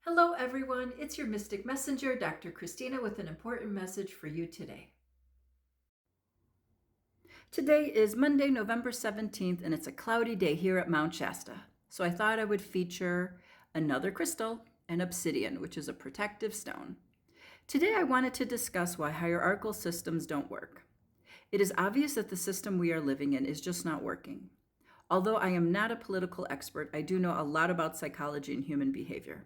Hello, everyone. It's your Mystic Messenger, Dr. Christina, with an important message for you today. Today is Monday, November 17th, and it's a cloudy day here at Mount Shasta. So I thought I would feature another crystal, an obsidian, which is a protective stone. Today I wanted to discuss why hierarchical systems don't work. It is obvious that the system we are living in is just not working. Although I am not a political expert, I do know a lot about psychology and human behavior.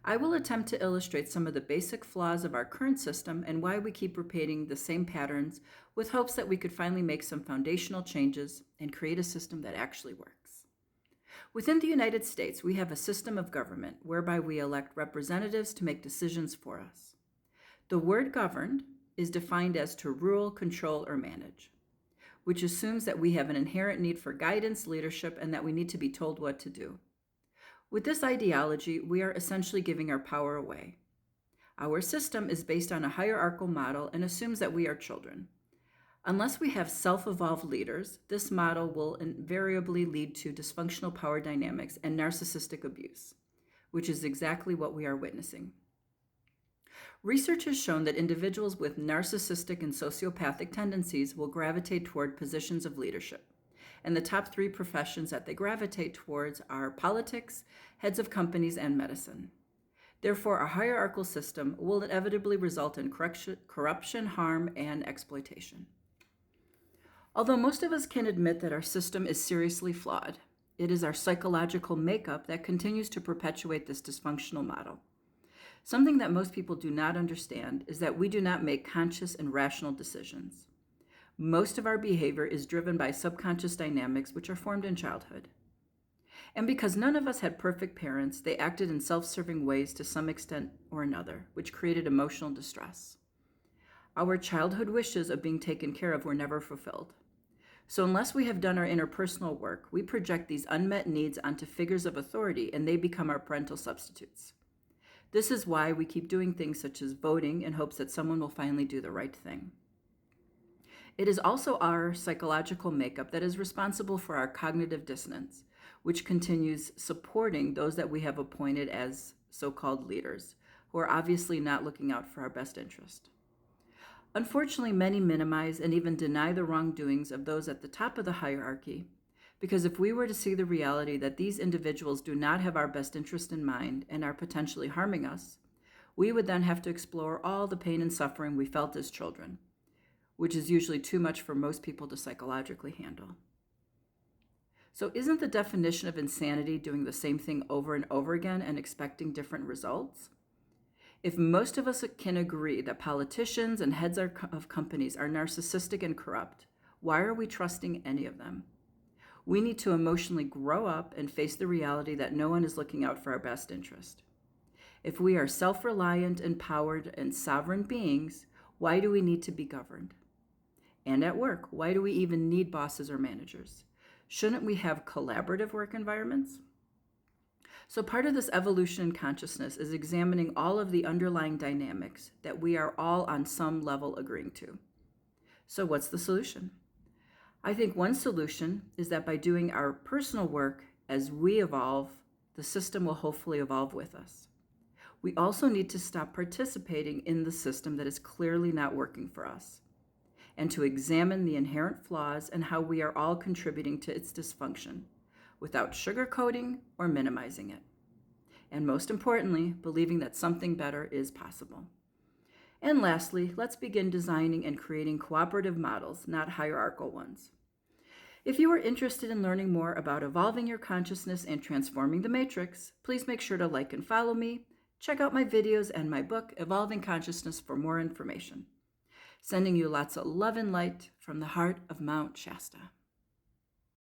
I will attempt to illustrate some of the basic flaws of our current system and why we keep repeating the same patterns with hopes that we could finally make some foundational changes and create a system that actually works. Within the United States, we have a system of government whereby we elect representatives to make decisions for us. The word governed is defined as to rule, control, or manage, which assumes that we have an inherent need for guidance, leadership, and that we need to be told what to do. With this ideology, we are essentially giving our power away. Our system is based on a hierarchical model and assumes that we are children. Unless we have self-evolved leaders, this model will invariably lead to dysfunctional power dynamics and narcissistic abuse, which is exactly what we are witnessing. Research has shown that individuals with narcissistic and sociopathic tendencies will gravitate toward positions of leadership. And the top three professions that they gravitate towards are politics, heads of companies, and medicine. Therefore, a hierarchical system will inevitably result in corruption, harm, and exploitation. Although most of us can admit that our system is seriously flawed, it is our psychological makeup that continues to perpetuate this dysfunctional model. Something that most people do not understand is that we do not make conscious and rational decisions. Most of our behavior is driven by subconscious dynamics which are formed in childhood. And because none of us had perfect parents, they acted in self-serving ways to some extent or another, which created emotional distress. Our childhood wishes of being taken care of were never fulfilled. So unless we have done our interpersonal work, we project these unmet needs onto figures of authority and they become our parental substitutes. This is why we keep doing things such as voting in hopes that someone will finally do the right thing. It is also our psychological makeup that is responsible for our cognitive dissonance, which continues supporting those that we have appointed as so-called leaders, who are obviously not looking out for our best interest. Unfortunately, many minimize and even deny the wrongdoings of those at the top of the hierarchy, because if we were to see the reality that these individuals do not have our best interest in mind and are potentially harming us, we would then have to explore all the pain and suffering we felt as children, which is usually too much for most people to psychologically handle. So isn't the definition of insanity doing the same thing over and over again and expecting different results? If most of us can agree that politicians and heads of companies are narcissistic and corrupt, why are we trusting any of them? We need to emotionally grow up and face the reality that no one is looking out for our best interest. If we are self-reliant, empowered, and sovereign beings, why do we need to be governed? And at work, why do we even need bosses or managers? Shouldn't we have collaborative work environments? So part of this evolution in consciousness is examining all of the underlying dynamics that we are all on some level agreeing to. So what's the solution? I think one solution is that by doing our personal work as we evolve, the system will hopefully evolve with us. We also need to stop participating in the system that is clearly not working for us, and to examine the inherent flaws and how we are all contributing to its dysfunction without sugarcoating or minimizing it. And most importantly, believing that something better is possible. And lastly, let's begin designing and creating cooperative models, not hierarchical ones. If you are interested in learning more about evolving your consciousness and transforming the matrix, please make sure to like and follow me. Check out my videos and my book, Evolving Consciousness, for more information. Sending you lots of love and light from the heart of Mount Shasta.